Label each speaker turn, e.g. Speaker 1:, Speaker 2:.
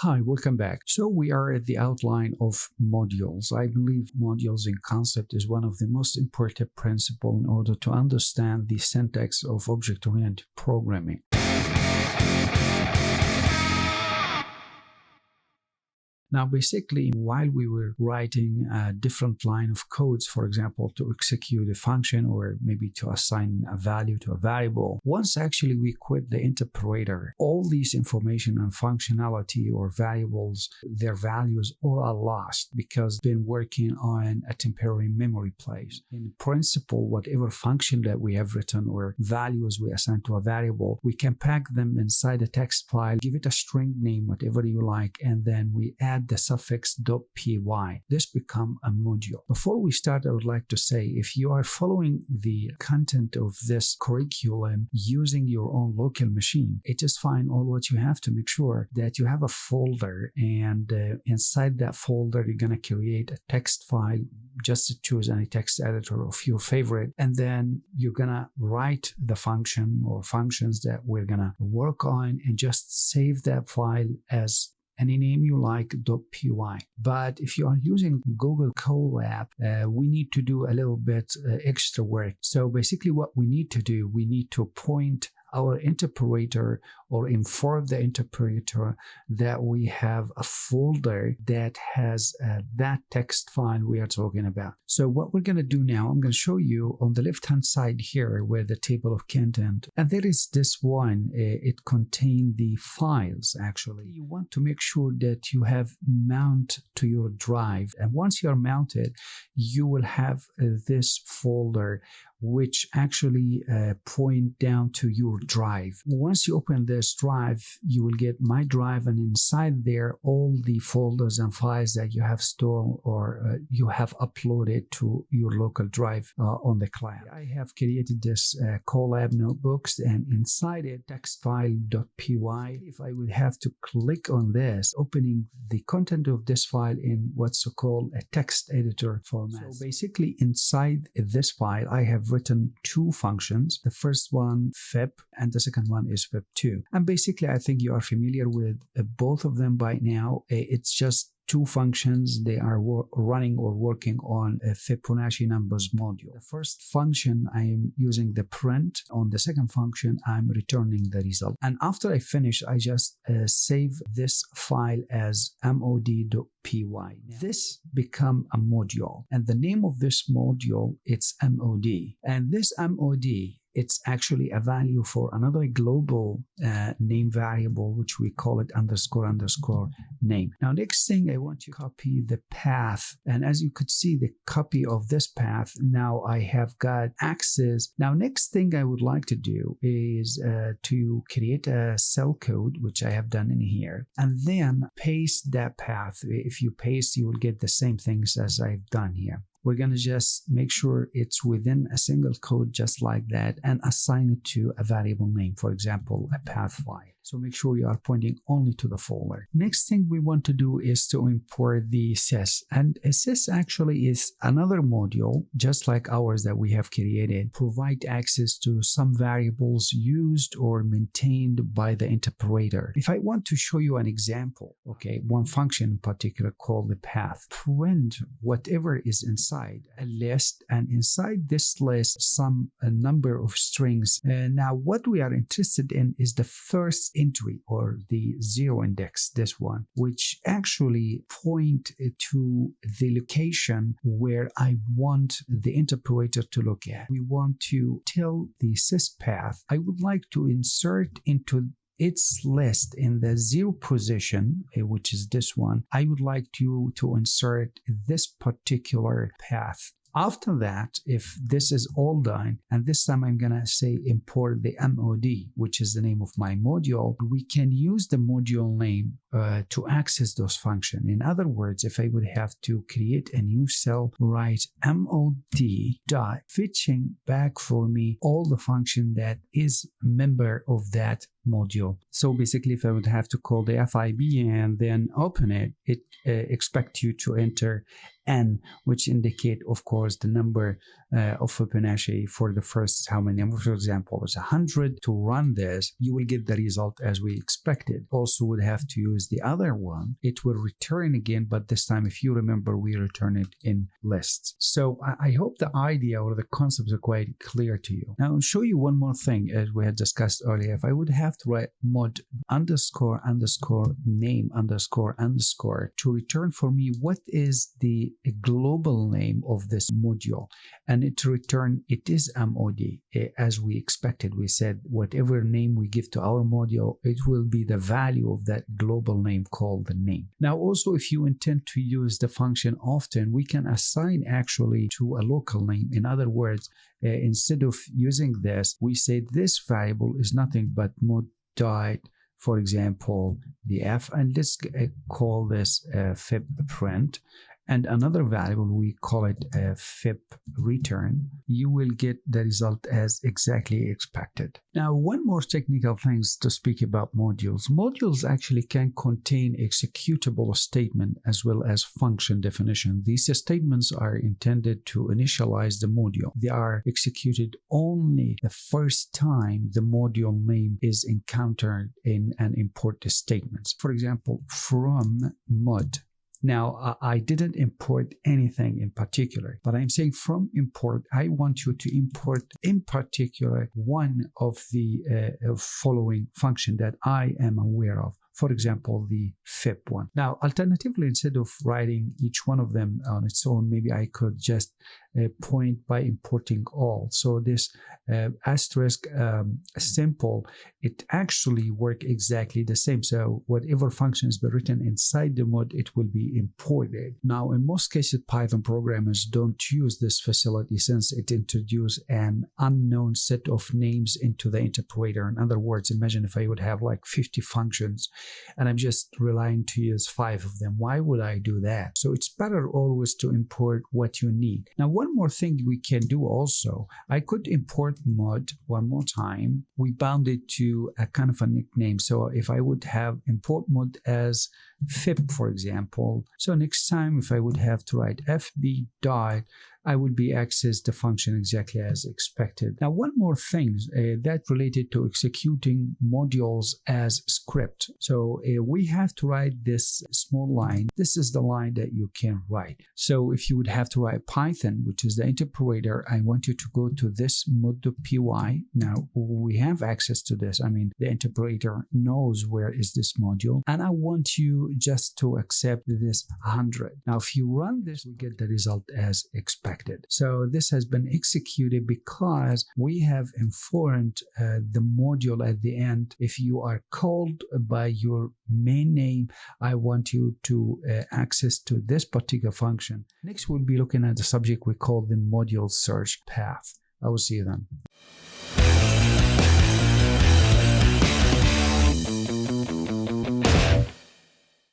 Speaker 1: Hi, welcome back. So we are at the outline of modules. I believe modules in concept is one of the most important principles in order to understand the syntax of object-oriented programming. Now, basically, while we were writing a different line of codes, for example, to execute a function or maybe to assign a value to a variable, once actually we quit the interpreter, all these information and functionality or variables, their values all are lost because we've been working on a temporary memory place. In principle, whatever function that we have written or values we assign to a variable, we can pack them inside a text file, give it a string name, whatever you like, and then we add the suffix .py. This become a module. Before we start, I would like to say, if you are following the content of this curriculum using your own local machine, it is fine. All what you have to make sure that you have a folder, and inside that folder, you're going to create a text file. Just choose any text editor of your favorite, and then you're going to write the function or functions that we're going to work on and just save that file as any name you like, .py. But if you are using Google Colab, we need to do a little bit extra work. So basically what we need to do, we need to point our interpreter or inform the interpreter that we have a folder that has that text file we are talking about. So what we're going to do now, I'm going to show you on the left hand side here where the table of content, and there is this one, it contains the files actually. You want to make sure that you have mount to your drive, and once you are mounted, you will have this folder which actually point down to your drive. Once you open this drive, you will get my drive, and inside there all the folders and files that you have stored or you have uploaded to your local drive on the cloud. I have created this Colab notebooks, and inside it text file.py. If I would have to click on this, opening the content of this file in what's called a text editor format. So basically inside this file I have written two functions. The first one fib and the second one is fib2, and basically I think you are familiar with both of them by now. It's just two functions. They are running or working on a Fibonacci numbers module. The first function I am using the print. On the second function I'm returning the result, and after I finish I just save this file as mod.py. This become a module, and the name of this module, it's mod, and this mod, it's actually a value for another global name variable, which we call it __ name. Now, next thing I want to copy the path. And as you could see, the copy of this path, now I have got access. Now, next thing I would like to do is to create a cell code, which I have done in here, and then paste that path. If you paste, you will get the same things as I've done here. We're going to just make sure it's within a single code just like that and assign it to a variable name, for example, a path file. So make sure you are pointing only to the folder. Next thing we want to do is to import the sys. And sys actually is another module, just like ours that we have created, provide access to some variables used or maintained by the interpreter. If I want to show you an example, okay, one function in particular called the path, print whatever is inside a list, and inside this list a number of strings. Now what we are interested in is the first entry or the zero index, this one, which actually point to the location where I want the interpreter to look at. We want to tell the sys path I would like to insert into its list in the 0 position, which is this one. I would like to insert this particular path. After that, if this is all done, and this time I'm going to say import the mod, which is the name of my module, we can use the module name to access those functions. In other words, if I would have to create a new cell, write mod dot fetching back for me all the function that is a member of that module. So basically, if I would have to call the FIB and then open it, it expects you to enter n, which indicate, of course, the number of Fibonacci for the first how many numbers, for example, is 100. To run this, you will get the result as we expected. Also would have to use the other one. It will return again, but this time, if you remember, we return it in lists. So I hope the idea or the concepts are quite clear to you. Now I'll show you one more thing as we had discussed earlier. If I would have to write mod underscore underscore name underscore underscore to return for me what is the global name of this module, and it return it is mod as we expected. We said whatever name we give to our module, it will be the value of that global name called the name. Now also, if you intend to use the function often, we can assign actually to a local name. In other words, instead of using this, we say this variable is nothing but mod dot, for example, the f, and let's call this fib print, and another variable we call it fib return. You will get the result as exactly expected. Now, one more technical things to speak about modules. Modules actually can contain executable statement as well as function definition. These statements are intended to initialize the module. They are executed only the first time the module name is encountered in an import statement. For example, from mod. Now, I didn't import anything in particular, but I'm saying from import, I want you to import in particular one of the following function that I am aware of. For example, the fib one. Now, alternatively, instead of writing each one of them on its own, maybe I could just point by importing all. So this asterisk simple, it actually works exactly the same. So whatever function is written inside the mod, it will be imported. Now, in most cases, Python programmers don't use this facility since it introduces an unknown set of names into the interpreter. In other words, imagine if I would have like 50 functions and I'm just relying to use 5 of them. Why would I do that? So it's better always to import what you need. Now, one more thing we can do also, I could import mod one more time. We bound it to a kind of a nickname. So if I would have import mod as fib, for example, so next time if I would have to write fb dot, I would be access the function exactly as expected. Now, one more thing that related to executing modules as script. So we have to write this small line. This is the line that you can write. So if you would have to write Python, which is the interpreter, I want you to go to this mod.py. Now we have access to this. I mean, the interpreter knows where is this module, and I want you just to accept this 100. Now, if you run this, we get the result as expected. So this has been executed because we have informed the module at the end. If you are called by your main name, I want you to access to this particular function. Next, we'll be looking at the subject we call the module search path. I will see you then.